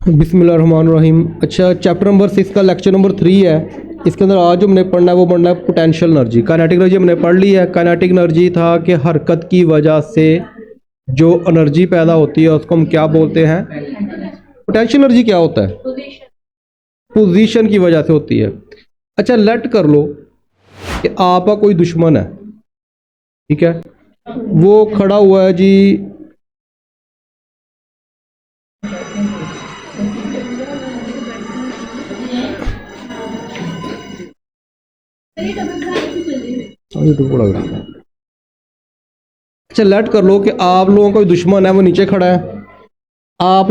बिस्मिल्लाहिर्रहमानिर्रहीम। अच्छा, chapter number 6 का लेक्चर नंबर 3 है। इसके अंदर आज जो हमने पढ़ना है वो पढ़ना है पोटेंशियल एनर्जी। काइनेटिक एनर्जी हमने पढ़ ली है। काइनेटिक एनर्जी था कि हरकत की वजह से जो एनर्जी पैदा होती है उसको हम क्या बोलते हैं? पोटेंशियल एनर्जी क्या होता है? पोजीशन की वजह से होती है। अच्छा, लेट कर लो कि आपका कोई दुश्मन है, ठीक है, वो खड़ा हुआ है जी यूट्यूब को लग रहा है। अच्छा, लेट कर लो कि आप लोगों का कोई दुश्मन है, वो नीचे खड़ा है, आप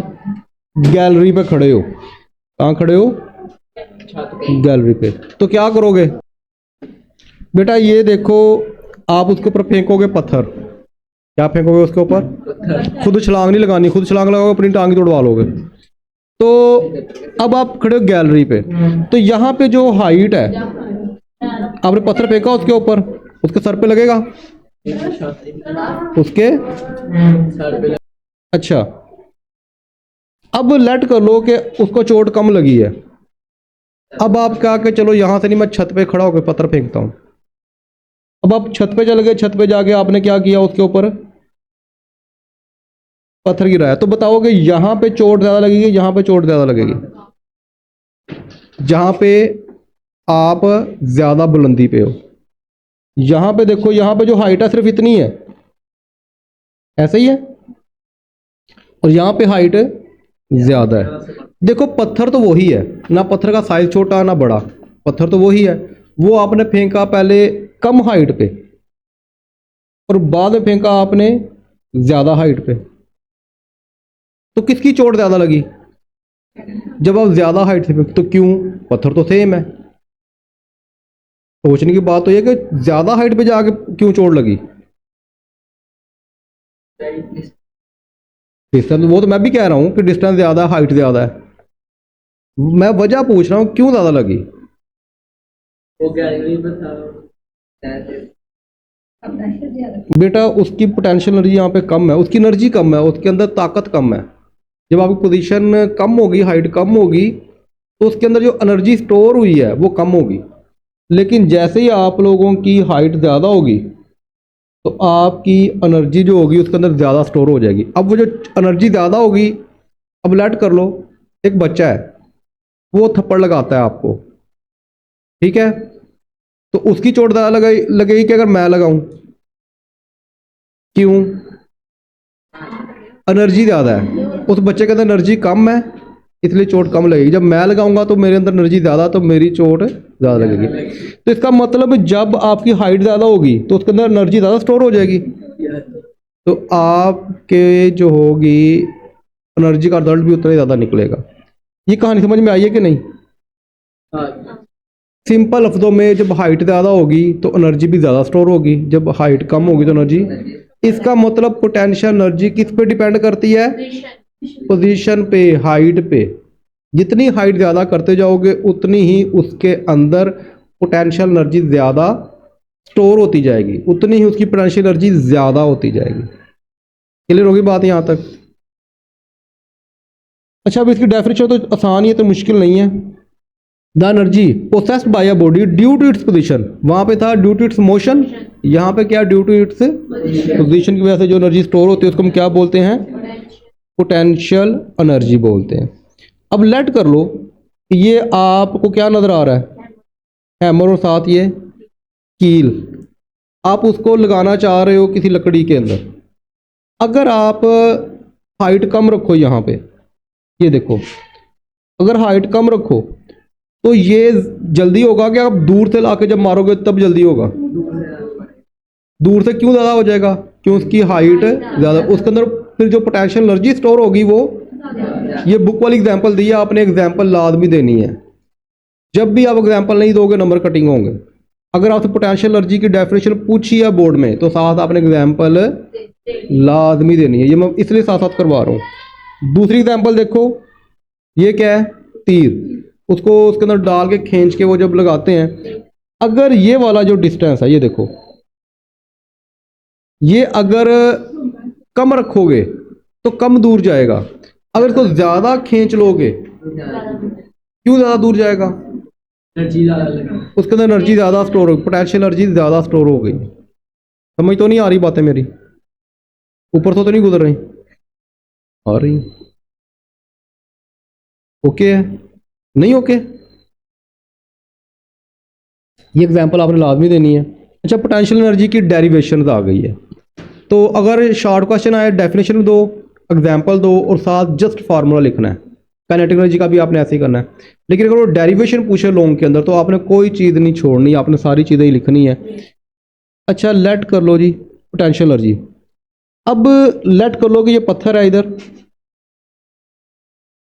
गैलरी पे खड़े हो। कहाँ खड़े हो? गैलरी पे। तो क्या करोगे बेटा? ये देखो, आप उसके ऊपर फेंकोगे पत्थर। क्या फेंकोगे उसके ऊपर? खुद छलांग नहीं लगानी, खुद छलांग लगाओगे अपनी टांग ही तोड़वा लोगे। तो अब आप खड़े हो गैलरी पे, तो यहाँ पे जो हाइट है, आपने पत्थर फेंका उसके ऊपर, उसके सर पे लगेगा? उसके अच्छा, अब लेट कर लो कि उसको चोट कम लगी है। अब आप क्या कि चलो यहाँ से नहीं, मैं छत पे खड़ा होकर पत्थर फेंकता हूँ। अब आप छत पे चले गए, छत पे जाके आपने क्या किया? उसके ऊपर पत्थर गिराया। तो बताओगे यहाँ पे चोट ज़्यादा लगेगी, यहाँ पे चोट ज़्यादा लगेगी? जहाँ पे आप ज़्यादा बुलंदी पे हो। यहाँ पे देखो, यहाँ पे जो हाइट है सिर्फ इतनी है, ऐसा ही है, और यहाँ पे हाइट ज़्यादा है। देखो, पत्थर तो वही है ना, पत्थर का साइज छोटा ना बड़ा, पत्थर तो वही है। वो आपने फेंका पहले कम हाइट पे और बाद में फेंका आपने ज़्यादा हाइट पे। तो किसकी चोट ज़्यादा लगी? जब आप ज़्यादा हाइट से फेंक, तो क्यों? पत्थर तो सेम है। सोचने की बात तो यह कि ज़्यादा हाइट पे जाके क्यों चोट लगी? डिस्टेंस, वो तो मैं भी कह रहा हूँ कि डिस्टेंस ज़्यादा है, हाइट ज़्यादा है। मैं वजह पूछ रहा हूँ क्यों ज़्यादा लगी। वो बेटा, उसकी पोटेंशियल एनर्जी यहाँ पे कम है, उसकी एनर्जी कम है, उसके अंदर ताकत कम है। जब आपकी पोजीशन कम होगी, हाइट कम होगी, तो उसके अंदर जो एनर्जी स्टोर हुई है वो कम होगी। लेकिन जैसे ही आप लोगों की हाइट ज़्यादा होगी तो आपकी एनर्जी जो होगी उसके अंदर ज़्यादा स्टोर हो जाएगी। अब वो जो एनर्जी ज़्यादा होगी, अब लेट कर लो एक बच्चा है, वो थप्पड़ लगाता है आपको, ठीक है, तो उसकी चोट ज़्यादा लगेगी कि अगर मैं लगाऊं? क्यों? एनर्जी ज़्यादा है, उस बच्चे के अंदर एनर्जी कम है, इसलिए चोट कम लगेगी। जब मैं लगाऊंगा तो मेरे अंदर एनर्जी ज़्यादा, तो मेरी चोट ज़्यादा लगेगी। तो इसका मतलब जब आपकी हाइट ज़्यादा होगी तो उसके अंदर एनर्जी ज़्यादा स्टोर हो जाएगी, तो आपके जो होगी एनर्जी का रिजल्ट भी उतना ही ज़्यादा निकलेगा। ये कहानी समझ में आई है कि नहीं? सिंपल लफ्ज़ों में, जब हाइट ज़्यादा होगी तो एनर्जी भी ज़्यादा स्टोर होगी, जब हाइट कम होगी तो एनर्जी। इसका मतलब पोटेंशियल एनर्जी किस पे डिपेंड करती है? पोजीशन पे, हाइट पे। जितनी हाइट ज़्यादा करते जाओगे उतनी ही उसके अंदर पोटेंशियल एनर्जी ज़्यादा स्टोर होती जाएगी, उतनी ही उसकी पोटेंशियल एनर्जी ज़्यादा होती जाएगी। क्लियर होगी बात यहाँ तक? अच्छा, अब इसकी डेफिनेशन तो आसान ही है, तो मुश्किल नहीं है। The energy possessed by a body due to its position, वहाँ पे था ड्यू टू इट्स मोशन, यहाँ पे क्या? ड्यू टू इट्स पोजीशन की वजह से जो एनर्जी स्टोर होती है उसको हम क्या बोलते हैं? पोटेंशियल एनर्जी बोलते हैं। अब लेट कर लो, ये आपको क्या नज़र आ रहा है? हैमर और साथ ये कील। आप उसको लगाना चाह रहे हो किसी लकड़ी के अंदर। अगर आप हाइट कम रखो यहाँ पे, ये देखो, अगर हाइट कम रखो तो ये जल्दी होगा कि आप दूर से लाके जब मारोगे तब जल्दी होगा? दूर से क्यों ज़्यादा हो जाएगा? क्यों? उसकी हाइट ज़्यादा, उसके अंदर फिर जो पोटेंशियल एनर्जी स्टोर होगी वो, ये बुक वाली एग्जांपल दी है, आपने एग्जांपल लाजमी देनी है। जब भी आप एग्जांपल नहीं दोगे नंबर कटिंग होंगे। अगर आपसे पोटेंशियल एनर्जी की डेफिनेशन पूछी है बोर्ड में तो साथ आपने एग्जांपल लाजमी देनी है, ये मैं इसलिए साथ साथ करवा रहा हूँ। दूसरी एग्जांपल देखो, ये क्या है? तीर। उसको उसके अंदर डाल के खींच के वो जब लगाते हैं, अगर ये वाला जो डिस्टेंस है, ये देखो, ये अगर कम रखोगे तो कम दूर जाएगा, अगर इसको ज़्यादा खींच लोगे, क्यों ज़्यादा दूर जाएगा? उसके अंदर एनर्जी ज़्यादा स्टोर हो, पोटेंशियल एनर्जी ज़्यादा स्टोर हो गई। समझ तो नहीं आ रही बातें मेरी? ऊपर तो नहीं गुजर रही? आ रही? ओके है? नहीं ओके? ये एग्जांपल आपने लाजमी देनी है। अच्छा, पोटेंशियल एनर्जी की डेरिवेशन आ गई है, तो अगर शॉर्ट क्वेश्चन आए डेफिनेशन दो, एग्जांपल दो और साथ जस्ट फार्मूला लिखना है। काइनेटिक एनर्जी का भी आपने ऐसे ही करना है। लेकिन अगर वो डेरिवेशन पूछे लॉन्ग के अंदर तो आपने कोई चीज़ नहीं छोड़नी, आपने सारी चीज़ें ही लिखनी है। अच्छा, लेट कर लो जी पोटेंशियल एनर्जी। अब लेट कर लो कि ये पत्थर है इधर,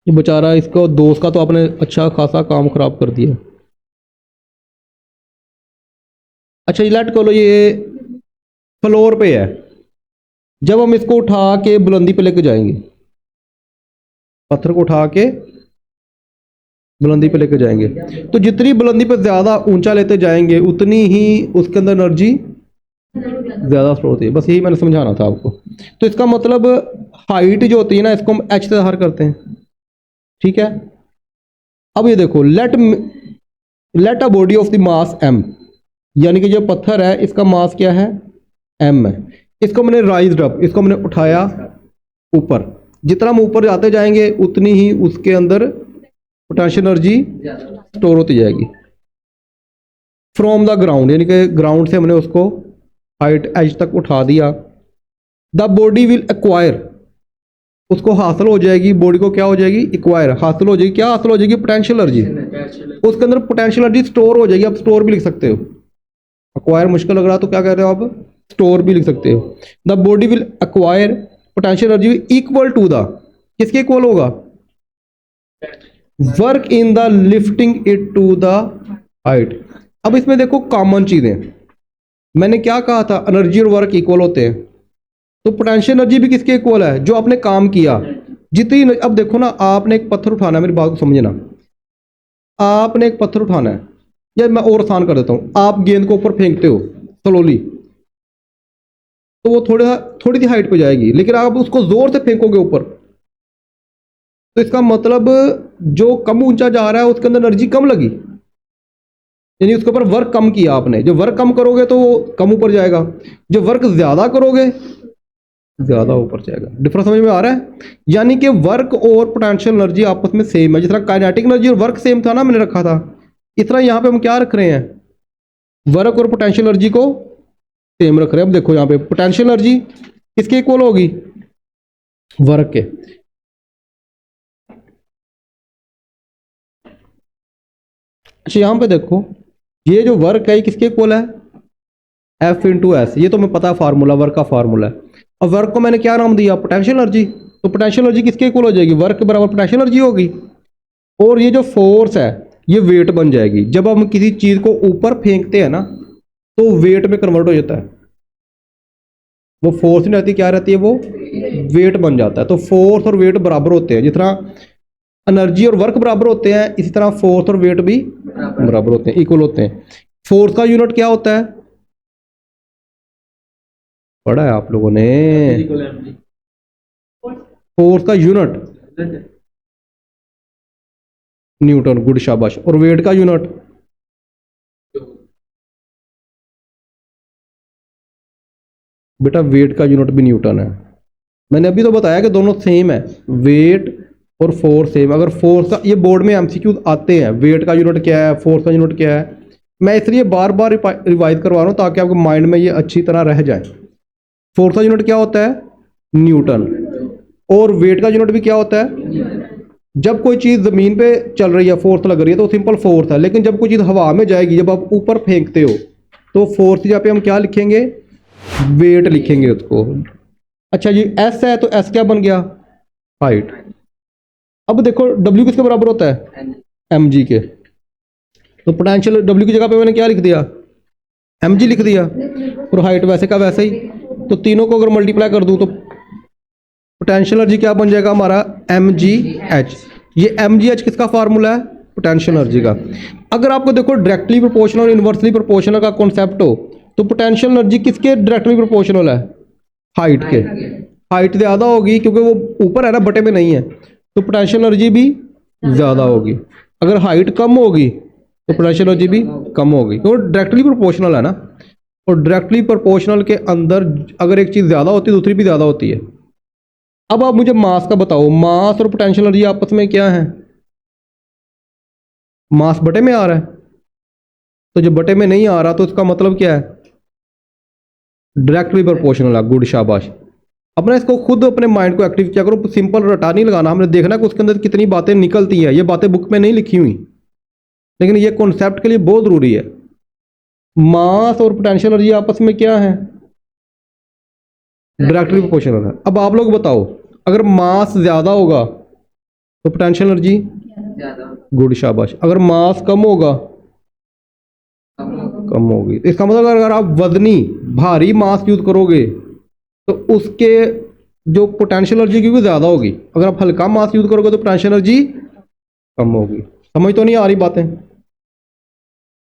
ये बेचारा, इसको दोस्त का तो आपने अच्छा खासा काम खराब कर दिया। अच्छा, ये लेट कर लो ये फ्लोर पे है, जब हम इसको उठा के बुलंदी पे लेके जाएंगे, पत्थर को उठा के बुलंदी पे लेके जाएंगे, तो जितनी बुलंदी पे ज़्यादा ऊंचा लेते जाएंगे उतनी ही उसके अंदर एनर्जी ज़्यादा स्टोर होती है। बस यही मैंने समझाना था आपको। तो इसका मतलब हाइट जो होती है ना, इसको हम एच से बाहर करते हैं, ठीक है। अब ये देखो, let a body of the mass m, यानी कि जो पत्थर है इसका मास क्या है? m है। इसको मैंने राइज्ड अप, इसको मैंने उठाया ऊपर, जितना हम ऊपर जाते जाएंगे उतनी ही उसके अंदर पोटेंशियल एनर्जी स्टोर होती जाएगी। फ्रॉम द ग्राउंड, यानी कि ग्राउंड से हमने उसको हाइट एज तक उठा दिया। द बॉडी विल एक्वायर, उसको हासिल हो जाएगी, बॉडी को क्या हो जाएगी? एक्वायर, हासिल हो जाएगी। क्या हासिल हो जाएगी? Potential energy. उसके अंदर पोटेंशियल एनर्जी स्टोर हो जाएगी। आप स्टोर भी लिख सकते हो, एक्वायर मुश्किल लग रहा तो क्या कह रहे हो आप? स्टोर भी लिख सकते हो। The body will acquire potential energy equal to the, किसके इक्वल होगा? Work in the lifting it to the height. अब इसमें देखो कॉमन चीजें, मैंने क्या कहा था? एनर्जी और वर्क इक्वल होते हैं, तो पोटेंशियल एनर्जी भी किसके इक्वल है? जो आपने काम किया जितनी। अब देखो ना, आपने एक पत्थर उठाना है, मेरी बात को समझना, आपने एक पत्थर उठाना है, या मैं और आसान कर देता हूँ, आप गेंद को ऊपर फेंकते हो स्लोली, तो वो थोड़ी सी हाइट पे जाएगी, लेकिन आप उसको जोर से फेंकोगे ऊपर, तो इसका मतलब जो कम ऊंचा जा रहा है उसके अंदर एनर्जी कम लगी, यानी उसके ऊपर वर्क कम किया आपने। जो वर्क कम करोगे तो वो कम ऊपर जाएगा, जो वर्क ज्यादा करोगे ज्यादा ऊपर जाएगा। डिफरेंस समझ में आ रहा है? यानी कि वर्क और पोटेंशियल एनर्जी आपस में सेम है। जिस तरह काइनेटिक एनर्जी और वर्क सेम था ना, मैंने रखा था, इस तरह यहाँ पे हम क्या रख रहे हैं? वर्क और पोटेंशियल एनर्जी को सेम रख रहे हैं। अब देखो यहाँ पे पोटेंशियल एनर्जी किसके इक्वल होगी? वर्क के। अच्छा, यहाँ पे देखो, ये जो वर्क है ये किसके इक्वल है? F into S. ये तो मैं पता है फार्मूला, वर्क का फार्मूला है। और वर्क को मैंने क्या नाम दिया? Potential energy. तो पोटेंशियल एनर्जी किसके इक्वल हो जाएगी? वर्क के बराबर पोटेंशियल एनर्जी होगी। और ये जो फोर्स है ये वेट बन जाएगी। जब हम किसी चीज को ऊपर फेंकते हैं ना, तो वेट में कन्वर्ट हो जाता है। वो फोर्स नहीं रहती, क्या रहती है? वो वेट बन जाता है। तो फोर्स और वेट बराबर होते हैं। जिस तरह एनर्जी और वर्क बराबर होते हैं, इसी तरह फोर्स और वेट भी बराबर होते हैं, इक्वल होते हैं। फोर्स का यूनिट क्या होता है? पढ़ा है आप लोगों ने? फोर्स का यूनिट न्यूटन, गुड शाबाश। और वेट का यूनिट? बेटा वेट का यूनिट भी न्यूटन है। मैंने अभी तो बताया कि दोनों सेम है, वेट और फोर्स सेम। अगर फोर्स का, ये बोर्ड में एमसीक्यू आते हैं, वेट का यूनिट क्या है, फोर्स का यूनिट क्या है, मैं इसलिए बार बार रिवाइज करवा रहा हूँ ताकि आपके माइंड में ये अच्छी तरह रह जाए। फोर्स का यूनिट क्या होता है? न्यूटन। और वेट का यूनिट भी क्या होता है? जब कोई चीज़ ज़मीन पे चल रही है, फोर्स लग रही है, तो सिंपल फोर्स है। लेकिन जब कोई चीज़ हवा में जाएगी, जब आप ऊपर फेंकते हो, तो फोर्स की जगह पे हम क्या लिखेंगे? वेट लिखेंगे उसको। अच्छा जी, एस है तो एस क्या बन गया? हाइट। अब देखो डब्ल्यू किसके बराबर होता है? एम जी के। तो पोटेंशियल डब्ल्यू की जगह पे मैंने क्या लिख दिया? एम जी लिख दिया। और हाइट वैसे का वैसे ही। तो तीनों को अगर मल्टीप्लाई कर दूं तो पोटेंशियल एनर्जी क्या बन जाएगा हमारा? M G H. ये एम जी एच किसका फार्मूला है? पोटेंशियल एनर्जी का। अगर आपको देखो डायरेक्टली प्रोपोर्शनल और इन्वर्सली प्रोपोर्शनल का कॉन्सेप्ट हो, तो पोटेंशियल एनर्जी किसके डायरेक्टली प्रोपोर्शनल है? हाइट के। हाइट ज़्यादा होगी क्योंकि वो ऊपर है ना, बटे में नहीं है। तो पोटेंशियल एनर्जी भी ज़्यादा होगी। अगर हाइट कम होगी तो पोटेंशियल एनर्जी भी कम होगी, तो डायरेक्टली प्रोपोर्शनल है ना। और डायरेक्टली प्रोपोर्शनल के अंदर अगर एक चीज़ ज़्यादा होती है दूसरी भी ज़्यादा होती है। अब आप मुझे मास का बताओ, मास और पोटेंशियल एनर्जी आपस में क्या है? मास बटे में आ रहा है, तो जब बटे में नहीं आ रहा तो इसका मतलब क्या है? डायरेक्टली प्रोपोर्शनल है। गुड, शाबाश। अपना इसको खुद अपने माइंड को एक्टिव किया करो, सिंपल रटा नहीं लगाना, हमने देखना कि उसके अंदर कितनी बातें निकलती हैं। ये बातें बुक में नहीं लिखी हुई, लेकिन ये कॉन्सेप्ट के लिए बहुत ज़रूरी है। मास और पोटेंशियल एनर्जी आपस में क्या है? डायरेक्टली प्रोपोर्शनल है। अब आप लोग बताओ, अगर मास ज़्यादा होगा तो पोटेंशियल एनर्जी गुड, शाबाश। अगर मास कम होगा कम होगी। इसका मतलब अगर आप वजनी भारी मास यूज करोगे तो उसके जो पोटेंशियल एनर्जी की भी ज़्यादा होगी। अगर आप हल्का मास यूज करोगे तो पोटेंशियल एनर्जी कम होगी। समझ तो नहीं आ रही बातें?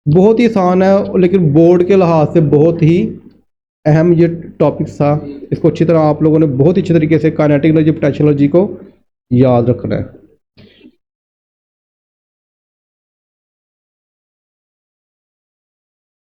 बहुत ही आसान है, लेकिन बोर्ड के लिहाज से बहुत ही अहम ये टॉपिक था। इसको अच्छी तरह आप लोगों ने बहुत ही अच्छे तरीके से काइनेटिक एनर्जी पोटेंशियल एनर्जी को याद रखना है।